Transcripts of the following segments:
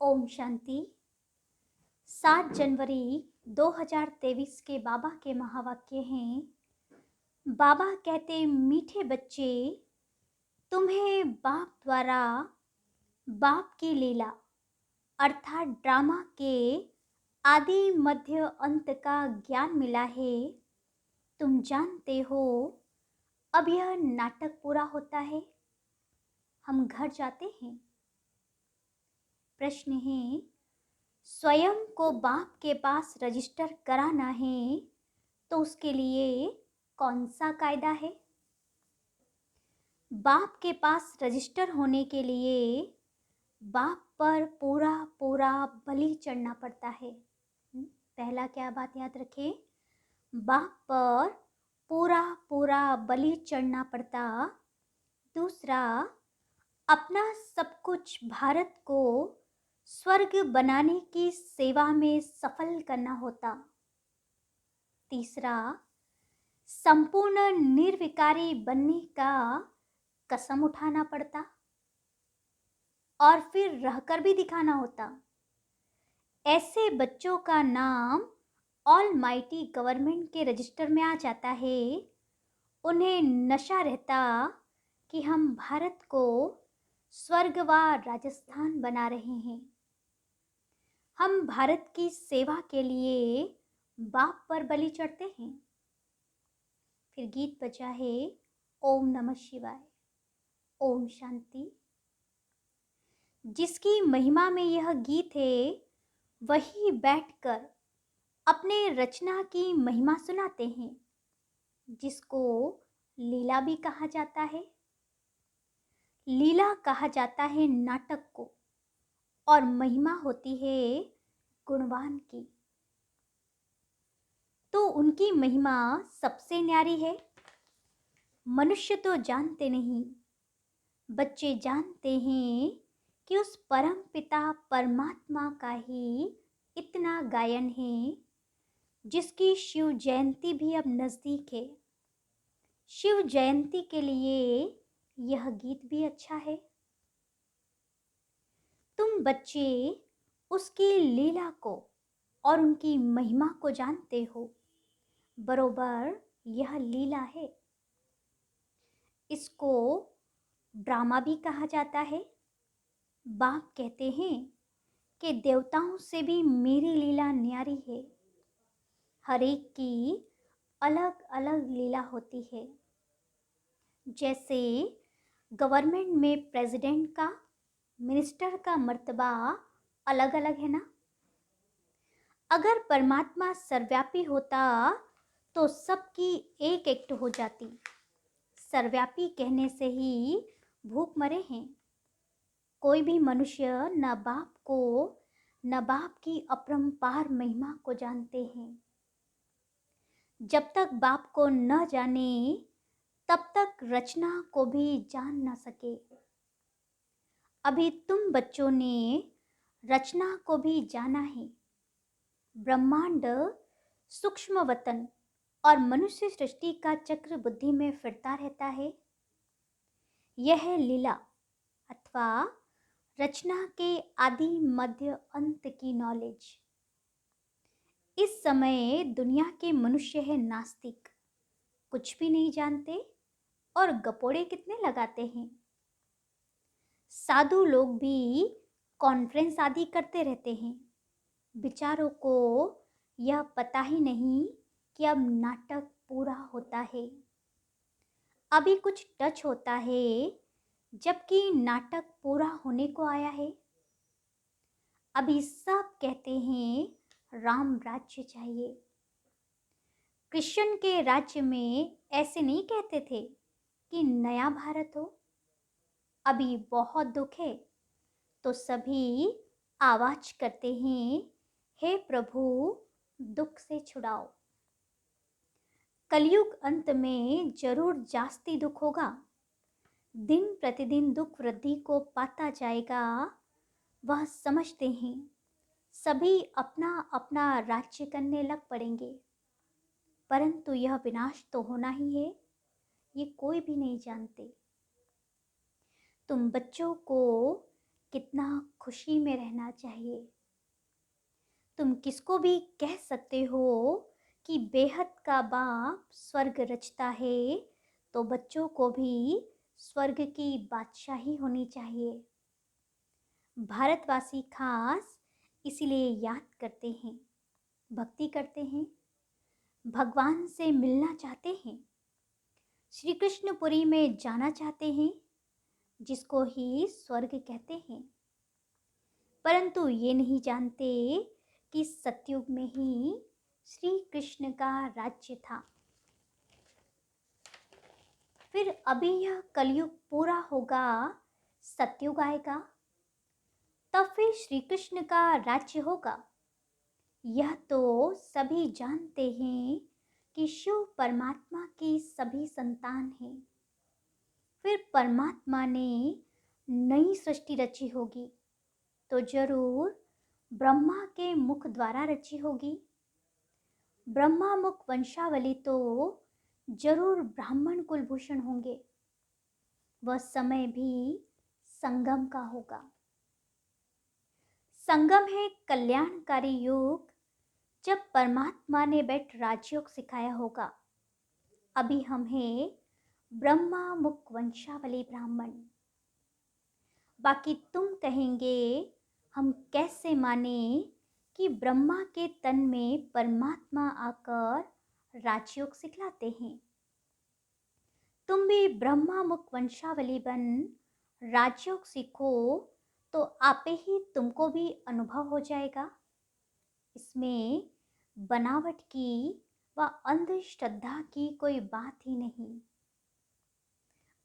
ओम शांति। 7 जनवरी 2023 के बाबा के महावाक्य हैं। बाबा कहते, मीठे बच्चे, तुम्हें बाप द्वारा बाप की लीला अर्थात ड्रामा के आदि मध्य अंत का ज्ञान मिला है। तुम जानते हो अब यह नाटक पूरा होता है, हम घर जाते हैं। प्रश्न है, स्वयं को बाप के पास रजिस्टर कराना है तो उसके लिए कौन सा कायदा है? बाप के पास रजिस्टर होने के लिए बाप पर पूरा पूरा बलि चढ़ना पड़ता है। पहला क्या बात याद रखें, बाप पर पूरा पूरा बलि चढ़ना पड़ता। दूसरा, अपना सब कुछ भारत को स्वर्ग बनाने की सेवा में सफल करना होता। तीसरा, संपूर्ण निर्विकारी बनने का कसम उठाना पड़ता और फिर रहकर भी दिखाना होता। ऐसे बच्चों का नाम ऑल माइटी गवर्नमेंट के रजिस्टर में आ जाता है। उन्हें नशा रहता कि हम भारत को स्वर्ग व राजस्थान बना रहे हैं। हम भारत की सेवा के लिए बाप पर बलि चढ़ते हैं। फिर गीत बजा है, ओम नमः शिवाय, ओम शांति। जिसकी महिमा में यह गीत है वही बैठकर अपने रचना की महिमा सुनाते हैं, जिसको लीला भी कहा जाता है। लीला कहा जाता है नाटक को और महिमा होती है गुणवान की। तो उनकी महिमा सबसे न्यारी है। मनुष्य तो जानते नहीं, बच्चे जानते हैं कि उस परम पिता परमात्मा का ही इतना गायन है, जिसकी शिव जयंती भी अब नज़दीक है। शिव जयंती के लिए यह गीत भी अच्छा है। तुम बच्चे उसकी लीला को और उनकी महिमा को जानते हो। बरोबर यह लीला है। इसको ड्रामा भी कहा जाता है। बाप कहते हैं कि देवताओं से भी मेरी लीला न्यारी है। हर एक की अलग अलग लीला होती है। जैसे गवर्नमेंट में प्रेसिडेंट का, मिनिस्टर का मर्तबा अलग अलग है ना। अगर परमात्मा सर्वव्यापी होता तो सबकी एक एक्ट हो जाती। सर्वव्यापी कहने से ही भूख मरे हैं। कोई भी मनुष्य न बाप को न बाप की अपरंपार महिमा को जानते हैं। जब तक बाप को न जाने तब तक रचना को भी जान न सके। अभी तुम बच्चों ने रचना को भी जाना है। ब्रह्मांड सूक्ष्म वतन और मनुष्य सृष्टि का चक्र बुद्धि में फिरता रहता है। यह लीला अथवा रचना के आदि मध्य अंत की नॉलेज। इस समय दुनिया के मनुष्य है नास्तिक, कुछ भी नहीं जानते और गपोड़े कितने लगाते हैं। साधु लोग भी कॉन्फ्रेंस आदि करते रहते हैं। बेचारों को यह पता ही नहीं कि अब नाटक पूरा होता है। अभी कुछ टच होता है जबकि नाटक पूरा होने को आया है। अभी सब कहते हैं राम राज्य चाहिए। कृष्ण के राज्य में ऐसे नहीं कहते थे कि नया भारत हो। अभी बहुत दुख है तो सभी आवाज करते हैं, हे प्रभु दुख से छुड़ाओ। कलयुग अंत में जरूर जास्ती दुख होगा। दिन प्रतिदिन दुख वृद्धि को पाता जाएगा। वह समझते हैं सभी अपना अपना राज्य करने लग पड़ेंगे, परंतु यह विनाश तो होना ही है, ये कोई भी नहीं जानते। तुम बच्चों को कितना खुशी में रहना चाहिए। तुम किसको भी कह सकते हो कि बेहद का बाप स्वर्ग रचता है, तो बच्चों को भी स्वर्ग की बादशाही होनी चाहिए। भारतवासी खास इसीलिए याद करते हैं, भक्ति करते हैं, भगवान से मिलना चाहते हैं, श्री कृष्णपुरी में जाना चाहते हैं, जिसको ही स्वर्ग कहते हैं। परंतु ये नहीं जानते कि सतयुग में ही श्री कृष्ण का राज्य था। फिर अभी यह कलयुग पूरा होगा, सतयुग आएगा, तब फिर श्री कृष्ण का राज्य होगा। यह तो सभी जानते हैं कि शिव परमात्मा की सभी संतान हैं। फिर परमात्मा ने नई सृष्टि रची होगी, तो जरूर ब्रह्मा के मुख द्वारा रची होगी। ब्रह्मा मुख वंशावली तो जरूर ब्राह्मण कुलभूषण होंगे। वह समय भी संगम का होगा। संगम है कल्याणकारी योग, जब परमात्मा ने बैठ राजयोग सिखाया होगा। अभी हम हैं ब्रह्मा मुख वंशावली ब्राह्मण। बाकी तुम कहेंगे हम कैसे माने कि ब्रह्मा के तन में परमात्मा आकर राजयोग सिखलाते हैं। तुम भी ब्रह्मा मुख वंशावली बन राजयोग सीखो, तो आपे ही तुमको भी अनुभव हो जाएगा। इसमें बनावट की व अंधश्रद्धा की कोई बात ही नहीं।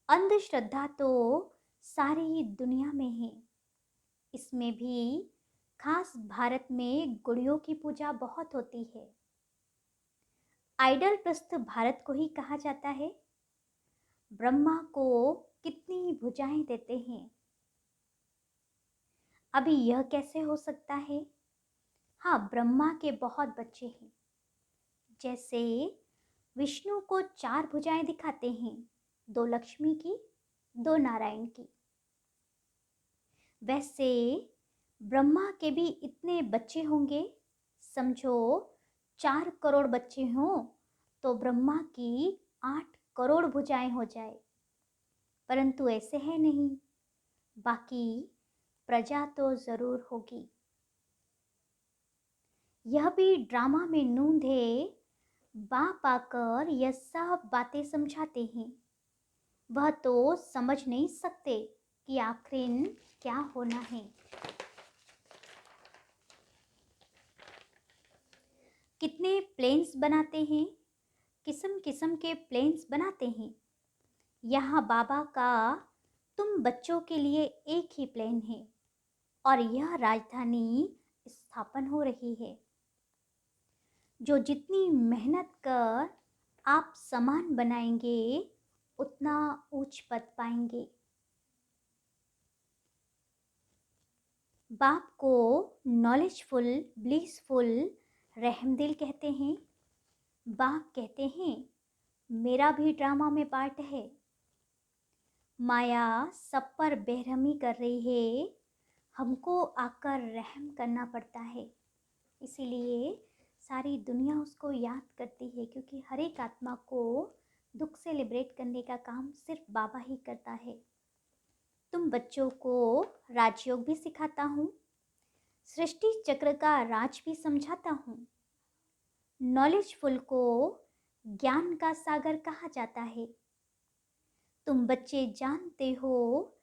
अंधश्रद्धा तो सारी दुनिया में है। इसमें भी खास भारत में गुड़ियों की पूजा बहुत होती है। आइडल प्रस्थ भारत को ही कहा जाता है। ब्रह्मा को कितनी भुजाएं देते हैं। अभी यह कैसे हो सकता है? हाँ, ब्रह्मा के बहुत बच्चे हैं। जैसे विष्णु को 4 भुजाएं दिखाते हैं, 2 लक्ष्मी की, 2 नारायण की। वैसे ब्रह्मा के भी इतने बच्चे होंगे, समझो 4 करोड़ बच्चे हों तो ब्रह्मा की 8 करोड़ भुजाएं हो जाए। परंतु ऐसे है नहीं, बाकी प्रजा तो जरूर होगी। यह भी ड्रामा में नूंद है। बाप आकर यह सब बातें समझाते हैं। वह तो समझ नहीं सकते कि आखिर क्या होना है। कितने प्लेन्स बनाते हैं, किस्म किस्म के प्लेन्स बनाते हैं। यहाँ बाबा का तुम बच्चों के लिए एक ही प्लेन है और यह राजधानी स्थापन हो रही है। जो जितनी मेहनत कर आप सामान बनाएंगे, उतना ऊंच पद पाएंगे। बाप को नॉलेजफुल, ब्लिसफुल, रहमदिल कहते हैं। बाप कहते हैं मेरा भी ड्रामा में पार्ट है। माया सब पर बेरहमी कर रही है, हमको आकर रहम करना पड़ता है। इसीलिए सारी दुनिया उसको याद करती है, क्योंकि हर एक आत्मा को दुख से लिबरेट करने का काम सिर्फ बाबा ही करता है। तुम बच्चों को राजयोग भी सिखाता हूँ, सृष्टि चक्र का राज भी समझाता हूँ। नॉलेजफुल को ज्ञान का सागर कहा जाता है। तुम बच्चे जानते हो,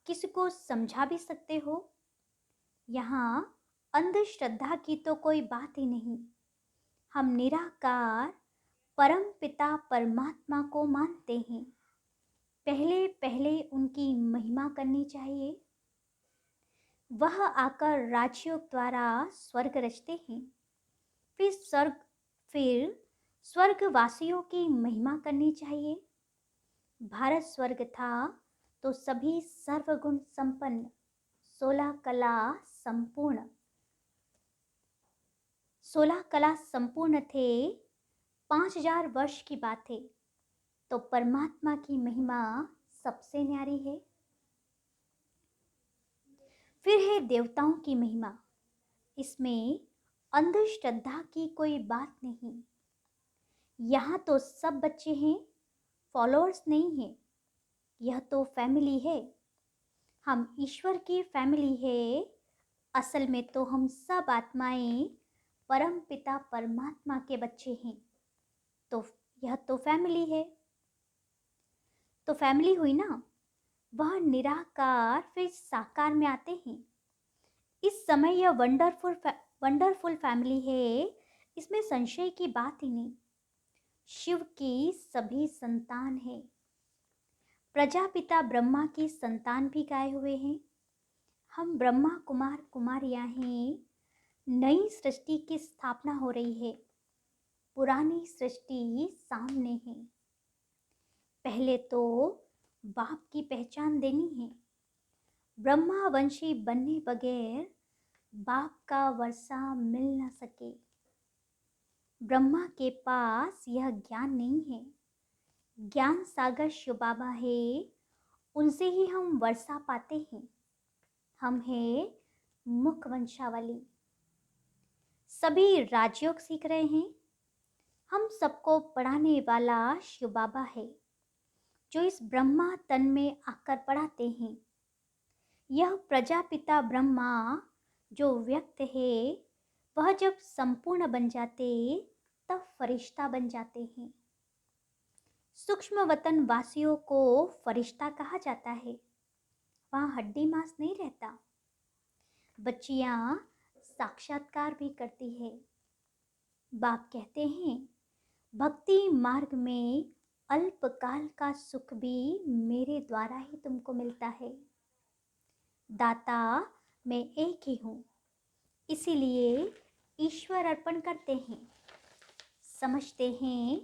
किसी को समझा भी सकते हो। यहाँ अंधश्रद्धा की तो कोई बात ही नहीं। हम निराकार परम पिता परमात्मा को मानते हैं। पहले पहले उनकी महिमा करनी चाहिए। वह आकर राजयोग द्वारा स्वर्ग रचते हैं। फिर स्वर्गवासियों की महिमा करनी चाहिए। भारत स्वर्ग था तो सभी सर्वगुण संपन्न, 16 कला संपूर्ण थे। 5000 वर्ष की बात है, तो परमात्मा की महिमा सबसे न्यारी है। फिर है देवताओं की महिमा। इसमें अंधश्रद्धा की कोई बात नहीं। यहाँ तो सब बच्चे हैं, फॉलोअर्स नहीं हैं। यह तो फैमिली है। हम ईश्वर की फैमिली है। असल में तो हम सब आत्माएं परम पिता परमात्मा के बच्चे हैं। तो यह तो फैमिली है। तो फैमिली हुई ना। वह निराकार फिर साकार में आते हैं। इस समय यह वंडरफुल फैमिली है। इसमें संशय की बात ही नहीं। शिव की सभी संतान है। प्रजापिता ब्रह्मा की संतान भी गाए हुए हैं। हम ब्रह्मा कुमार कुमारियां हैं। नई सृष्टि की स्थापना हो रही है। पुरानी सृष्टि सामने है। पहले तो बाप की पहचान देनी है। ब्रह्मावंशी बनने बगैर बाप का वर्षा मिल न सके। ब्रह्मा के पास यह ज्ञान नहीं है। ज्ञान सागर शिव बाबा है। उनसे ही हम वर्षा पाते हैं। हम हैं मुख वंशावली। सभी राजयोग सीख रहे हैं। हम सबको पढ़ाने वाला शिव बाबा है, जो इस ब्रह्मा तन में आकर पढ़ाते हैं। यह प्रजापिता ब्रह्मा जो व्यक्त है, वह जब संपूर्ण बन जाते तब फरिश्ता बन जाते हैं। सूक्ष्म वतन वासियों को फरिश्ता कहा जाता है। वहाँ हड्डी मांस नहीं रहता। बच्चियां साक्षात्कार भी करती है। बाप कहते हैं, भक्ति मार्ग में अल्पकाल का सुख भी मेरे द्वारा ही तुमको मिलता है। दाता मैं एक ही हूँ, इसीलिए ईश्वर अर्पण करते हैं। समझते हैं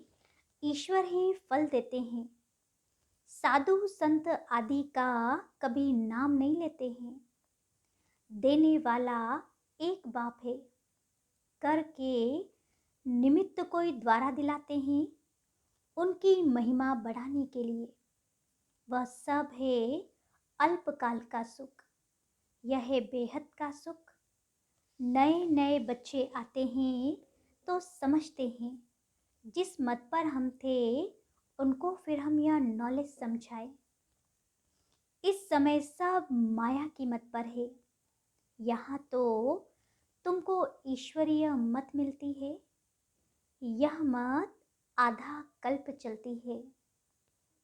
ईश्वर ही फल देते हैं। साधु संत आदि का कभी नाम नहीं लेते हैं। देने वाला एक बाप है। करके निमित्त कोई द्वारा दिलाते हैं, उनकी महिमा बढ़ाने के लिए। वह सब है अल्पकाल का सुख। यह है बेहद का सुख। नए नए बच्चे आते हैं तो समझते हैं, जिस मत पर हम थे उनको फिर हम यह नॉलेज समझाए। इस समय सब माया की मत पर है। यहाँ तो तुमको ईश्वरीय मत मिलती है। यह मत आधा कल्प चलती है,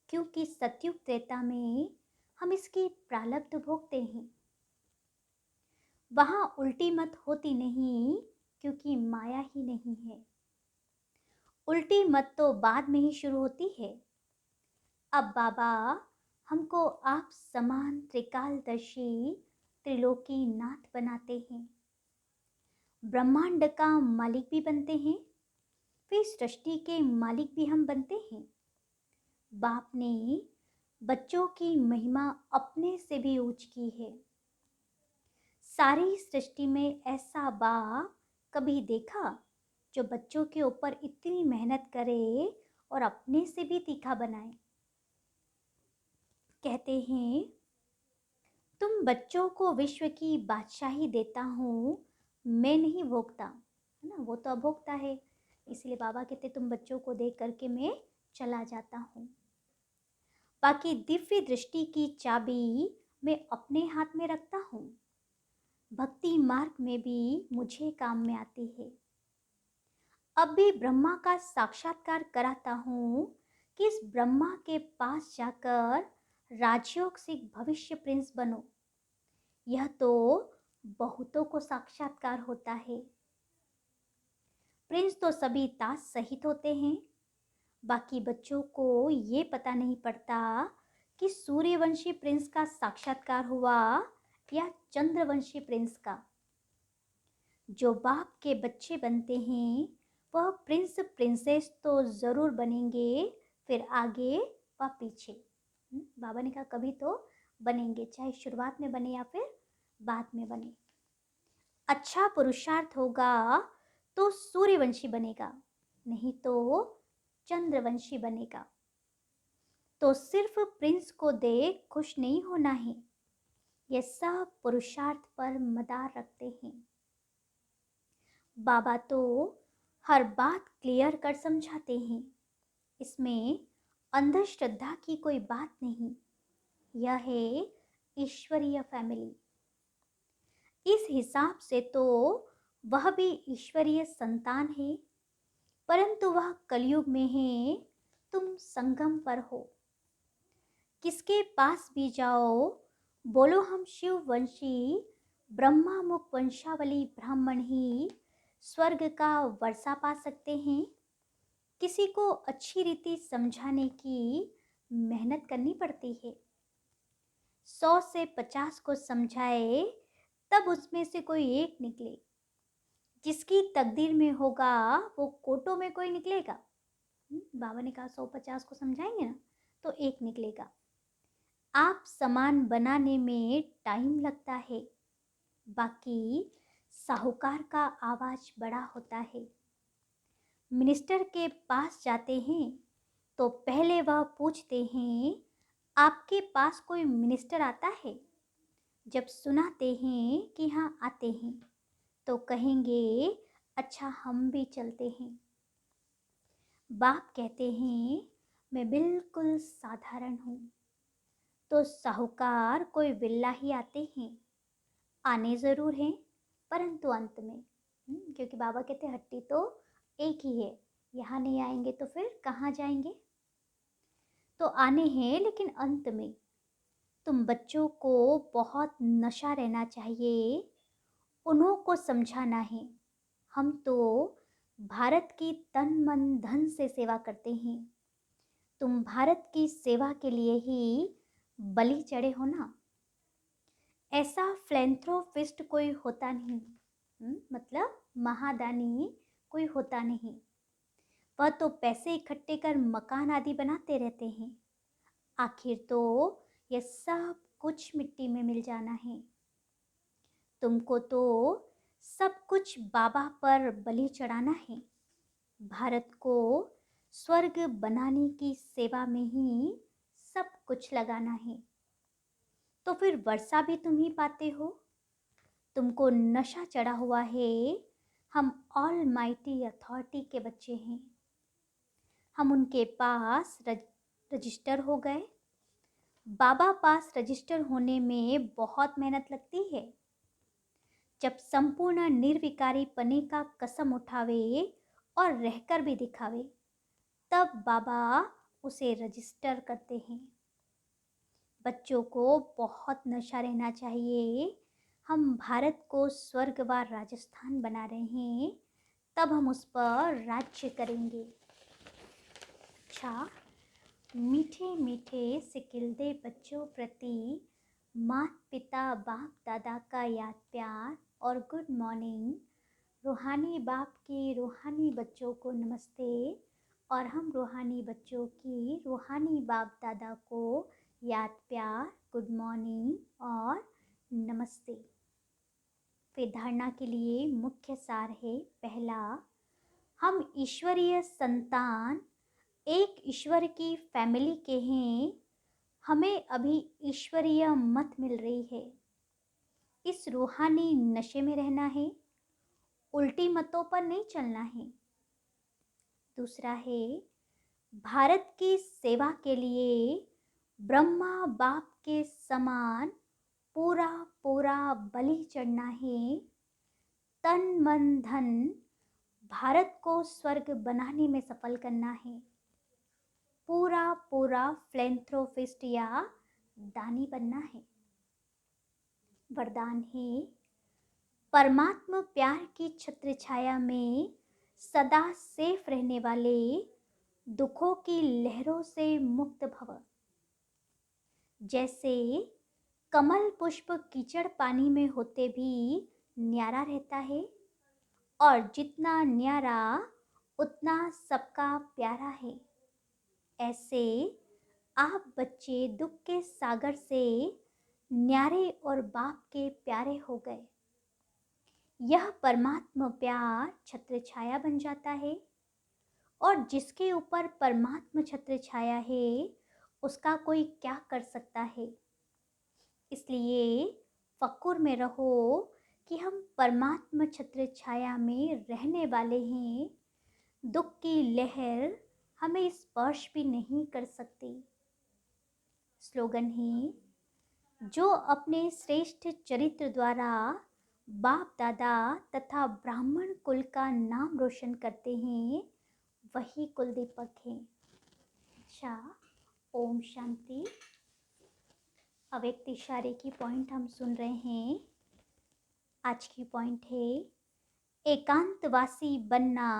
क्योंकि सतयुग त्रेता में हम इसकी प्रारब्ध भोगते हैं। वहाँ उल्टी मत होती नहीं, क्योंकि माया ही नहीं है। उल्टी मत तो बाद में ही शुरू होती है। अब बाबा हमको आप समान त्रिकालदर्शी त्रिलोकी नाथ बनाते हैं। ब्रह्मांड का मालिक भी बनते हैं, फिर सृष्टि के मालिक भी हम बनते हैं। बाप ने बच्चों की महिमा अपने से भी ऊंच की है। सारी सृष्टि में ऐसा बाप कभी देखा जो बच्चों के ऊपर इतनी मेहनत करे और अपने से भी तीखा बनाए। कहते हैं, तुम बच्चों को विश्व की बादशाही देता हूँ, मैं नहीं भोगता, है ना। वो तो अभोक्ता है, इसलिए बाबा कहते तुम बच्चों को दे करके मैं चला जाता हूँ। बाकी दिव्य दृष्टि की चाबी मैं अपने हाथ में रखता हूँ। भक्ति मार्ग में भी मुझे काम में आती है। अब भी ब्रह्मा का साक्षात्कार कराता हूँ कि इस ब्रह्मा के पास जाकर राजयोग से भविष्य प्रिंस बनो। यह तो बहुतों को साक्षात्कार होता है। प्रिंस तो सभी ताज सहित होते हैं। बाकी बच्चों को ये पता नहीं पड़ता कि सूर्यवंशी प्रिंस का साक्षात्कार हुआ या चंद्रवंशी प्रिंस का। जो बाप के बच्चे बनते हैं वह प्रिंस प्रिंसेस तो ज़रूर बनेंगे, फिर आगे व पीछे। बाबा ने कहा कभी तो बनेंगे, चाहे शुरुआत में बने या फिर बाद में बने। अच्छा पुरुषार्थ होगा तो सूर्यवंशी बनेगा, नहीं तो चंद्रवंशी बनेगा। तो सिर्फ प्रिंस को देख खुश नहीं होना है। ये सब पुरुषार्थ पर मदार रखते हैं। बाबा तो हर बात क्लियर कर समझाते हैं। इसमें अंधश्रद्धा की कोई बात नहीं। यह है ईश्वरीय फैमिली। इस हिसाब से तो वह भी ईश्वरीय संतान है, परंतु वह कलयुग में है, तुम संगम पर हो। किसके पास भी जाओ, बोलो हम शिववंशी ब्रह्मा मुख वंशावली ब्राह्मण ही स्वर्ग का वर्षा पा सकते हैं। किसी को अच्छी रीति समझाने की मेहनत करनी पड़ती है। 100 से 50 को समझाए तब उसमें से कोई एक निकले। जिसकी तकदीर में होगा वो कोटों में कोई निकलेगा। बाबा ने कहा 100-50 को समझाएंगे ना तो एक निकलेगा। आप सामान बनाने में टाइम लगता है, बाकी साहूकार का आवाज बड़ा होता है। मिनिस्टर के पास जाते हैं तो पहले वह पूछते हैं आपके पास कोई मिनिस्टर आता है। जब सुनाते हैं कि हाँ आते हैं तो कहेंगे अच्छा हम भी चलते हैं। बाप कहते हैं मैं बिल्कुल साधारण हूँ, तो साहूकार कोई बिल्ला ही आते हैं। आने ज़रूर हैं परंतु अंत में। क्योंकि बाबा कहते हट्टी तो एक ही है, यहाँ नहीं आएंगे तो फिर कहाँ जाएंगे। तो आने हैं लेकिन अंत में। तुम बच्चों को बहुत नशा रहना चाहिए, उन्हों को समझाना है। हम तो भारत की तन मन धन से सेवा करते हैं। तुम भारत की सेवा के लिए ही बलि चढ़े हो ना। ऐसा फिलैंथ्रोपिस्ट कोई होता नहीं, मतलब महादानी कोई होता नहीं। वह तो पैसे इकट्ठे कर मकान आदि बनाते रहते हैं। आखिर तो यह सब कुछ मिट्टी में मिल जाना है। तुमको तो सब कुछ बाबा पर बलि चढ़ाना है। भारत को स्वर्ग बनाने की सेवा में ही सब कुछ लगाना है। तो फिर वर्षा भी तुम ही पाते हो। तुमको नशा चढ़ा हुआ है। हम ऑल माइटी अथॉरिटी के बच्चे हैं। हम उनके पास रजिस्टर हो गए। बाबा पास रजिस्टर होने में बहुत मेहनत लगती है। जब संपूर्ण निर्विकारी पने का कसम उठावे और रहकर भी दिखावे, तब बाबा उसे रजिस्टर करते हैं। बच्चों को बहुत नशा रहना चाहिए। हम भारत को स्वर्ग व राजस्थान बना रहे हैं, तब हम उस पर राज्य करेंगे। अच्छा, मीठे मीठे सिकिलदे बच्चों प्रति माता पिता बाप दादा का याद प्यार और गुड मॉर्निंग। रूहानी बाप की रूहानी बच्चों को नमस्ते और हम रूहानी बच्चों की रूहानी बाप दादा को याद प्यार, गुड मॉर्निंग और नमस्ते। फिर धारणा के लिए मुख्य सार है। पहला, हम ईश्वरीय संतान एक ईश्वर की फैमिली के हैं। हमें अभी ईश्वरीय मत मिल रही है। इस रूहानी नशे में रहना है, उल्टी मतों पर नहीं चलना है। दूसरा है, भारत की सेवा के लिए ब्रह्मा बाप के समान पूरा पूरा बलि चढ़ना है। तन मन धन भारत को स्वर्ग बनाने में सफल करना है। पूरा पूरा फिलैंथ्रोपिस्ट या दानी बनना है। वरदान है, परमात्मा प्यार की छत्र छाया में सदा सेफ रहने वाले, दुखों की लहरों से मुक्त भव। जैसे कमल पुष्प कीचड़ पानी में होते भी न्यारा रहता है, और जितना न्यारा उतना सबका प्यारा है। ऐसे आप बच्चे दुख के सागर से न्यारे और बाप के प्यारे हो गए। यह परमात्मा प्यार छत्र छाया बन जाता है, और जिसके ऊपर परमात्मा छत्र छाया है उसका कोई क्या कर सकता है। इसलिए फ़क्र में रहो कि हम परमात्मा छत्र छाया में रहने वाले हैं। दुख की लहर हमें स्पर्श भी नहीं कर सकती। स्लोगन है, जो अपने श्रेष्ठ चरित्र द्वारा बाप दादा तथा ब्राह्मण कुल का नाम रोशन करते हैं, वही कुल दीपक हैं। अच्छा, ओम शांति। अव्यक्त इशारे की पॉइंट हम सुन रहे हैं। आज की पॉइंट है, एकांतवासी बनना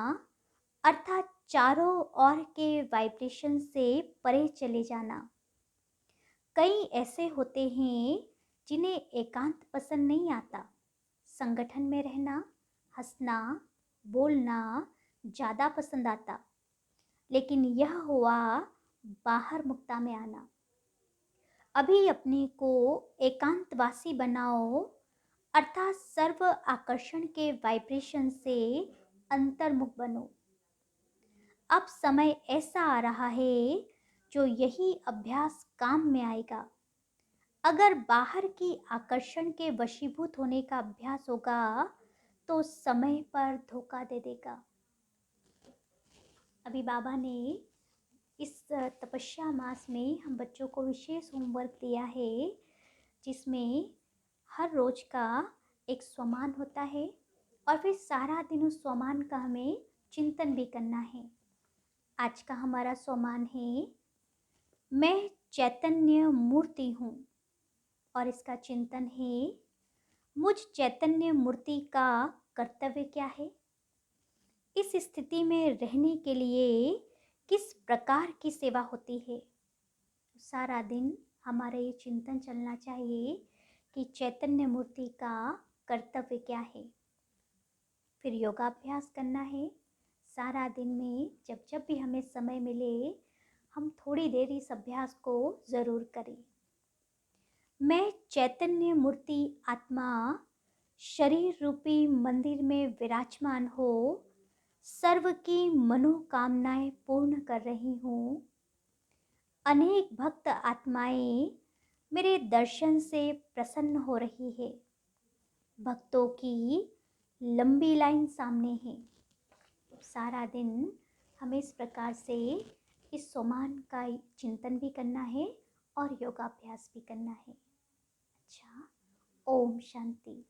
अर्थात चारों ओर के वाइब्रेशन से परे चले जाना। कई ऐसे होते हैं जिन्हें एकांत पसंद नहीं आता। संगठन में रहना, हंसना, बोलना ज़्यादा पसंद आता, लेकिन यह हुआ बाहर मुक्ता में आना। अभी अपने को एकांतवासी बनाओ अर्थात सर्व आकर्षण के वाइब्रेशन से अंतर्मुख बनो। अब समय ऐसा आ रहा है जो यही अभ्यास काम में आएगा। अगर बाहर की आकर्षण के वशीभूत होने का अभ्यास होगा तो समय पर धोखा दे देगा। अभी बाबा ने इस तपस्या मास में हम बच्चों को विशेष होमवर्क दिया है, जिसमें हर रोज का एक स्वमान होता है और फिर सारा दिन उस स्वमान का हमें चिंतन भी करना है। आज का हमारा स्वमान है, मैं चैतन्य मूर्ति हूँ, और इसका चिंतन है, मुझ चैतन्य मूर्ति का कर्तव्य क्या है। इस स्थिति में रहने के लिए किस प्रकार की सेवा होती है। सारा दिन हमारा ये चिंतन चलना चाहिए कि चैतन्य मूर्ति का कर्तव्य क्या है। फिर योगाभ्यास करना है। सारा दिन में जब जब भी हमें समय मिले हम थोड़ी देर इस अभ्यास को ज़रूर करें। मैं चैतन्य मूर्ति आत्मा शरीर रूपी मंदिर में विराजमान हो सर्व की मनोकामनाएं पूर्ण कर रही हूँ। अनेक भक्त आत्माएं मेरे दर्शन से प्रसन्न हो रही है। भक्तों की लंबी लाइन सामने है। सारा दिन हमें इस प्रकार से इस सोमान का चिंतन भी करना है और योगाभ्यास भी करना है। अच्छा, ओम शांति।